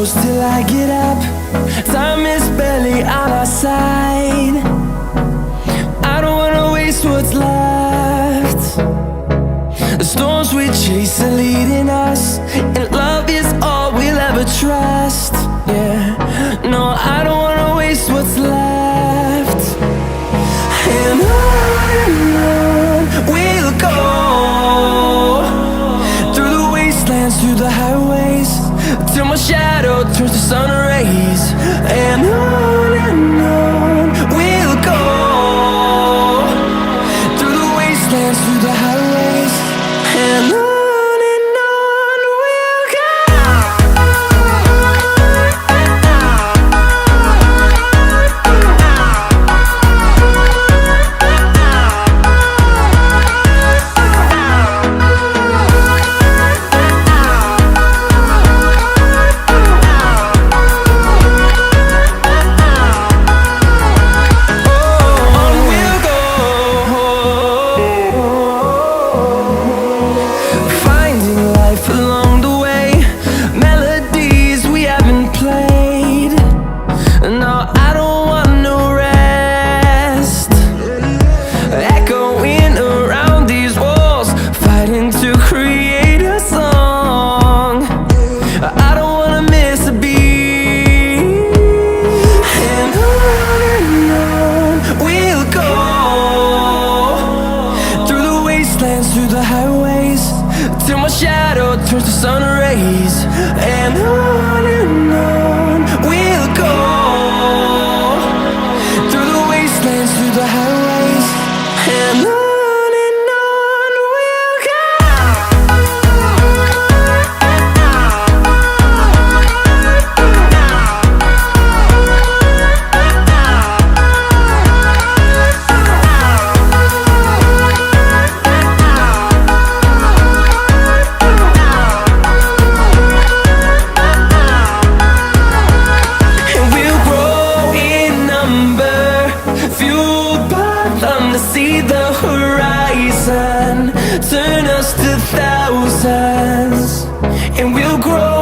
close till I get up. Time is barely on our side. I don't wanna waste what's left. The storms we chase are leading us, and love is all we'll ever trust. Yeah, no, I don't wanna waste what's left. And on we'll go, through the wastelands, through the highways, till my shadow turns to sun rays. And on we'll go, through the wastelands, through the highways, and on we'll go. Along the way, melodies we haven't played. No, I don't want no rest. Echoing around these walls, fighting to create a song. I don't wanna miss a beat. And on we'll go, through the wastelands, through the highways, till my shadow turns to sun rays. And on we'll go, through the wastelands, through the highways, and on we'll go. See the horizon turn us to thousands, and we'll grow